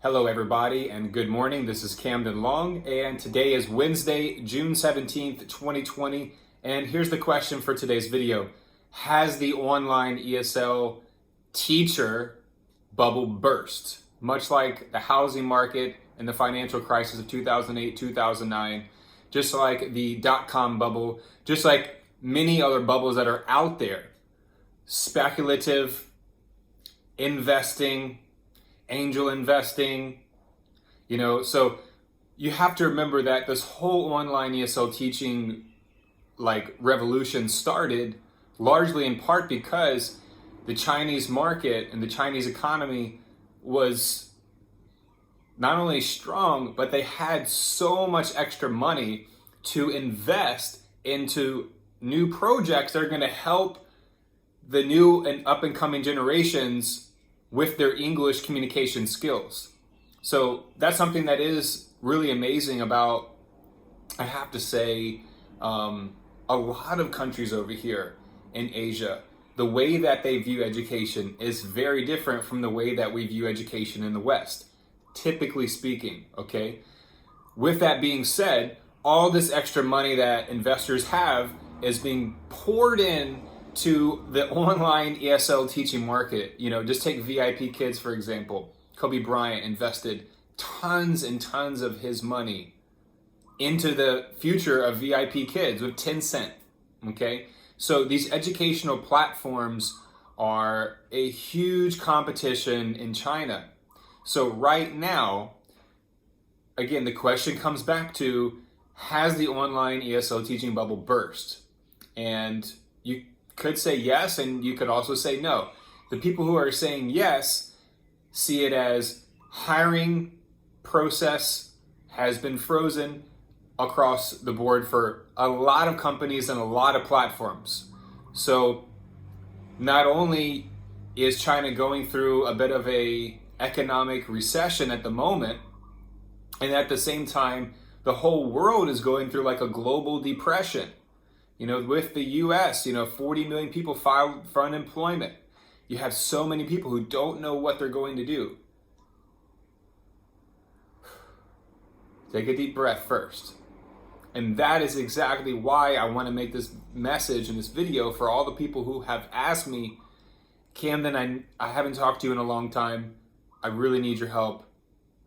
Hello everybody and good morning. This is Camden Long and today is Wednesday, June 17th, 2020. And here's the question for today's video. Has the online ESL teacher bubble burst? Much like the housing market and the financial crisis of 2008, 2009, just like the dot-com bubble, just like many other bubbles that are out there, speculative investing, angel investing, so you have to remember that this whole online ESL teaching revolution started largely in part because the Chinese market and the Chinese economy was not only strong, but they had so much extra money to invest into new projects that are going to help the new and up and coming generations with their English communication skills. So that's something that is really amazing about, I have to say, a lot of countries over here in Asia. The way that they view education is very different from the way that we view education in the West, typically speaking, okay? With that being said, all this extra money that investors have is being poured in to the online ESL teaching market. Just take VIP Kids, for example. Kobe Bryant invested tons and tons of his money into the future of VIP Kids with Tencent, okay? So these educational platforms are a huge competition in China. So right now, again, the question comes back to, has the online ESL teaching bubble burst? And you could say yes, and you could also say no. The people who are saying yes see it as hiring process has been frozen across the board for a lot of companies and a lot of platforms. So not only is China going through a bit of a economic recession at the moment, and at the same time, the whole world is going through like a global depression. With the US, 40 million people filed for unemployment. You have so many people who don't know what they're going to do. Take a deep breath first. And that is exactly why I want to make this message in this video for all the people who have asked me, Camden, I haven't talked to you in a long time. I really need your help.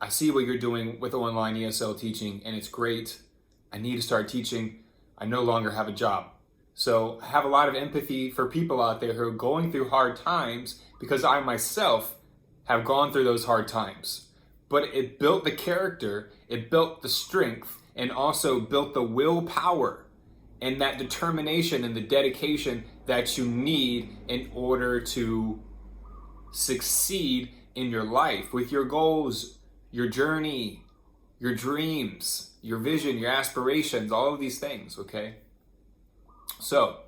I see what you're doing with online ESL teaching and it's great. I need to start teaching. I no longer have a job. So I have a lot of empathy for people out there who are going through hard times because I myself have gone through those hard times. But it built the character, it built the strength, and also built the willpower and that determination and the dedication that you need in order to succeed in your life with your goals, your journey, your dreams, your vision, your aspirations, all of these things, okay? So,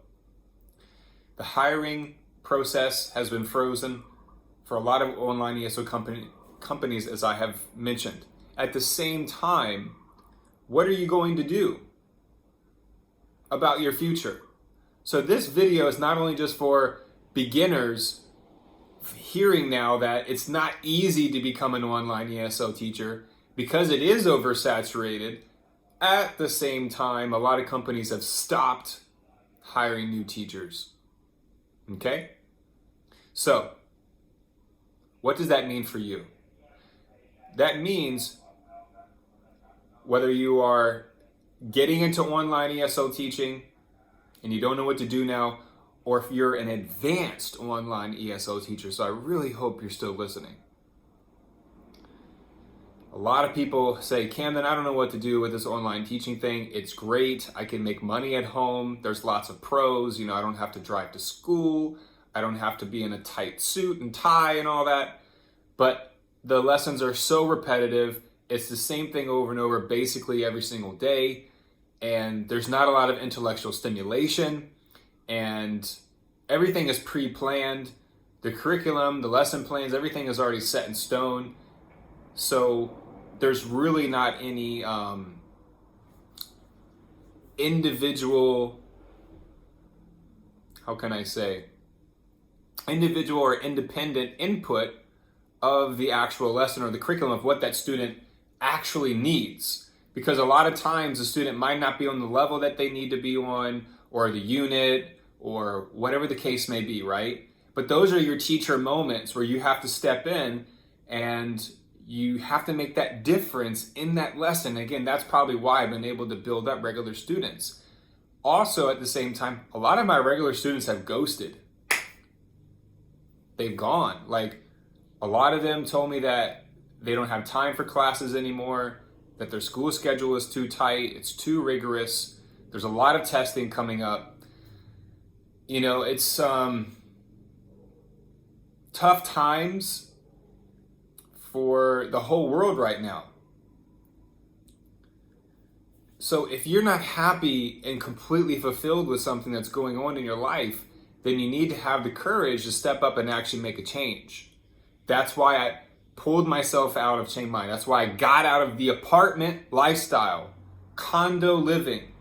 the hiring process has been frozen for a lot of online ESL companies, as I have mentioned. At the same time, what are you going to do about your future? So this video is not only just for beginners hearing now that it's not easy to become an online ESL teacher, because it is oversaturated. At the same time, a lot of companies have stopped hiring new teachers. Okay? So, what does that mean for you? That means whether you are getting into online ESL teaching and you don't know what to do now, or if you're an advanced online ESL teacher. So I really hope you're still listening. A lot of people say, Camden, I don't know what to do with this online teaching thing. It's great. I can make money at home. There's lots of pros. I don't have to drive to school. I don't have to be in a tight suit and tie and all that. But the lessons are so repetitive. It's the same thing over and over, basically every single day. And there's not a lot of intellectual stimulation. And everything is pre-planned. The curriculum, the lesson plans, everything is already set in stone. So there's really not any individual or independent input of the actual lesson or the curriculum of what that student actually needs. Because a lot of times the student might not be on the level that they need to be on, or the unit, or whatever the case may be, right? But those are your teacher moments where you have to step in and you have to make that difference in that lesson. Again, that's probably why I've been able to build up regular students. Also, at the same time, a lot of my regular students have ghosted. They've gone. Like, a lot of them told me that they don't have time for classes anymore, that their school schedule is too tight, it's too rigorous, there's a lot of testing coming up. You know, it's tough times for the whole world right now. So if you're not happy and completely fulfilled with something that's going on in your life, then you need to have the courage to step up and actually make a change. That's why I pulled myself out of Chiang Mai. That's why I got out of the apartment lifestyle, condo living.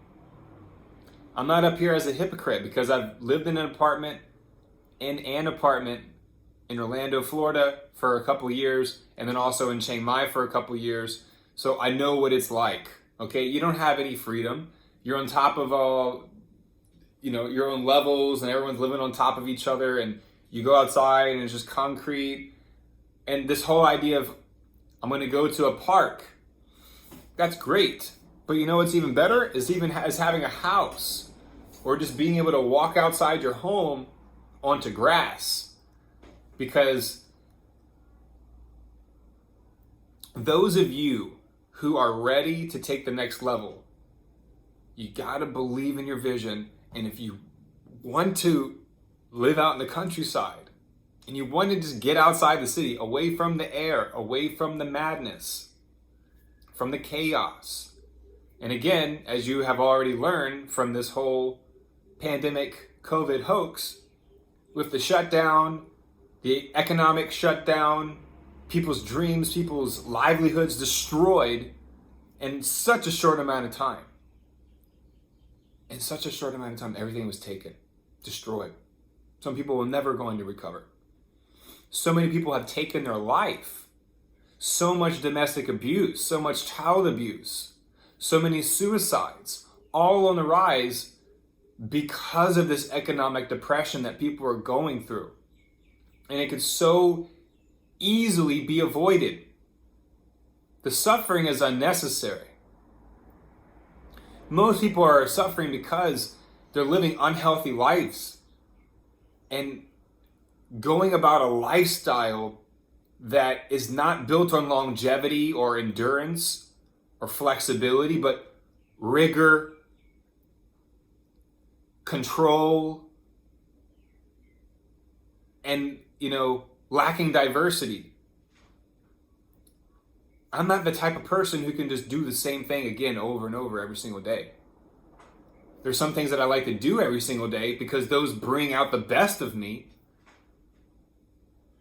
I'm not up here as a hypocrite because I've lived in an apartment in Orlando, Florida for a couple years, and then also in Chiang Mai for a couple years. So I know what it's like. Okay, you don't have any freedom. You're on top of all, your own levels, and everyone's living on top of each other, and you go outside and it's just concrete. And this whole idea of, I'm going to go to a park, that's great. But you know what's even better is having a house, or just being able to walk outside your home onto grass. Because those of you who are ready to take the next level, you got to believe in your vision. And if you want to live out in the countryside, and you want to just get outside the city, away from the air, away from the madness, from the chaos. And again, as you have already learned from this whole pandemic COVID hoax, with the shutdown, the economic shutdown, people's dreams, people's livelihoods destroyed in such a short amount of time. In such a short amount of time, everything was taken, destroyed. Some people were never going to recover. So many people have taken their life. So much domestic abuse, so much child abuse, so many suicides, all on the rise because of this economic depression that people are going through. And it could so easily be avoided. The suffering is unnecessary. Most people are suffering because they're living unhealthy lives and going about a lifestyle that is not built on longevity or endurance or flexibility, but rigor, control, and, lacking diversity. I'm not the type of person who can just do the same thing again over and over every single day. There's some things that I like to do every single day because those bring out the best of me.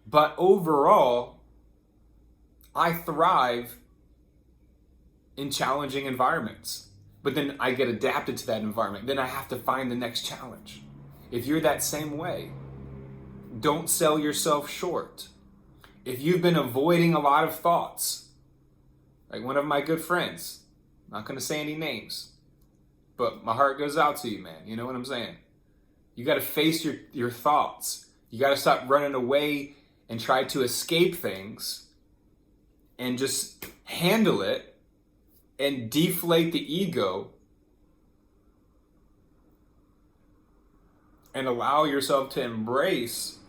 But overall, I thrive in challenging environments. But then I get adapted to that environment. Then I have to find the next challenge. If you're that same way, don't sell yourself short. If you've been avoiding a lot of thoughts, like one of my good friends, I'm not going to say any names, but my heart goes out to you, man. You know what I'm saying? You got to face your thoughts. You got to stop running away and try to escape things and just handle it and deflate the ego and allow yourself to embrace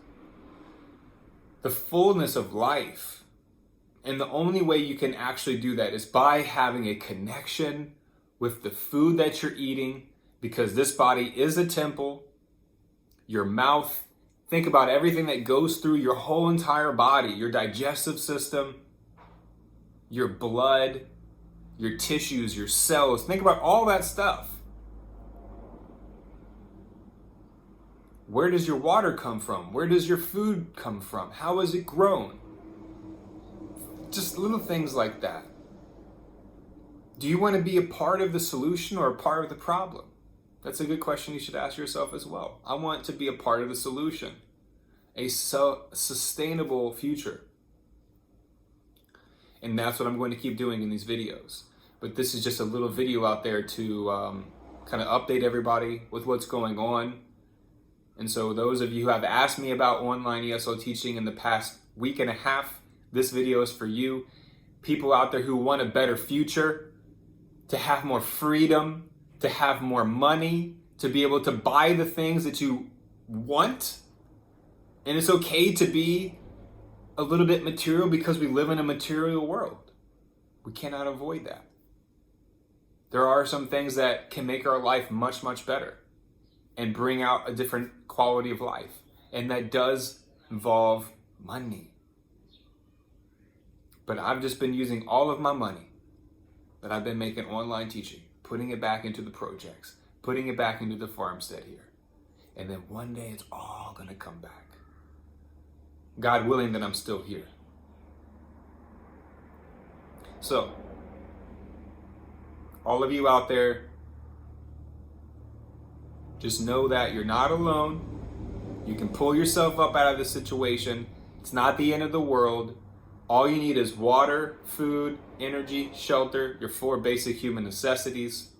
the fullness of life. And the only way you can actually do that is by having a connection with the food that you're eating, because this body is a temple. Your mouth, think about everything that goes through your whole entire body, your digestive system, your blood, your tissues, your cells. Think about all that stuff. Where does your water come from? Where does your food come from? How is it grown? Just little things like that. Do you want to be a part of the solution or a part of the problem? That's a good question you should ask yourself as well. I want to be a part of the solution, a sustainable future. And that's what I'm going to keep doing in these videos. But this is just a little video out there to kind of update everybody with what's going on. And so those of you who have asked me about online ESL teaching in the past week and a half, this video is for you. People out there who want a better future, to have more freedom, to have more money, to be able to buy the things that you want. And it's okay to be a little bit material because we live in a material world. We cannot avoid that. There are some things that can make our life much, much better and bring out a different quality of life. And that does involve money. But I've just been using all of my money that I've been making online teaching, putting it back into the projects, putting it back into the farmstead here. And then one day it's all gonna come back. God willing that I'm still here. So, all of you out there, just know that you're not alone. You can pull yourself up out of this situation. It's not the end of the world. All you need is water, food, energy, shelter, your 4 basic human necessities.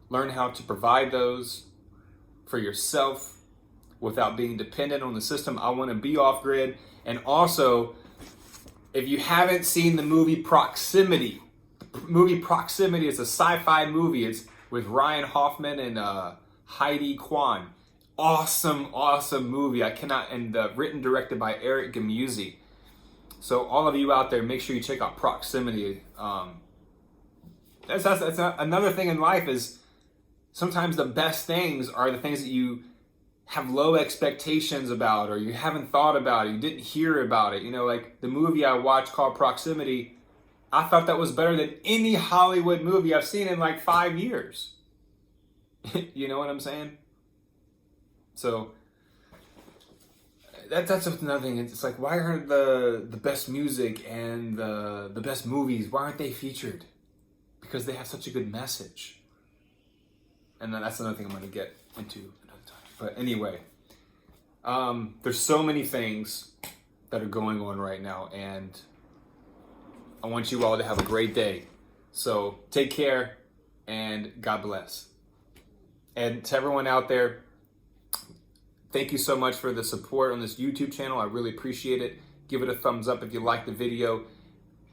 Learn how to provide those for yourself without being dependent on the system. I want to be off grid. And also, if you haven't seen the movie Proximity, is a sci-fi movie. It's with Ryan Hoffman and Heidi Kwan. Awesome movie. And written, directed by Eric Gamuzzi. So all of you out there, make sure you check out Proximity. That's another thing in life is sometimes the best things are the things that you have low expectations about, or you haven't thought about it, you didn't hear about it. You know, like the movie I watched called Proximity, I thought that was better than any Hollywood movie I've seen in like 5 years. You know what I'm saying? So that's another thing. It's like, why aren't the best music and the best movies, why aren't they featured? Because they have such a good message. And then that's another thing I'm going to get into another time. But anyway, there's so many things that are going on right now, and I want you all to have a great day. So take care, and God bless. And to everyone out there, thank you so much for the support on this YouTube channel. I really appreciate it. Give it a thumbs up if you like the video.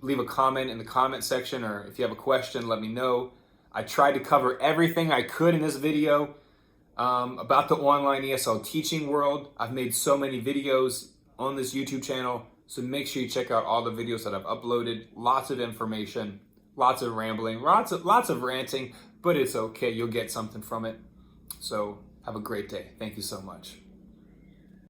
Leave a comment in the comment section, or if you have a question, let me know. I tried to cover everything I could in this video about the online ESL teaching world. I've made so many videos on this YouTube channel, so make sure you check out all the videos that I've uploaded. Lots of information, lots of rambling, lots of ranting, but it's okay. You'll get something from it. So have a great day. Thank you so much.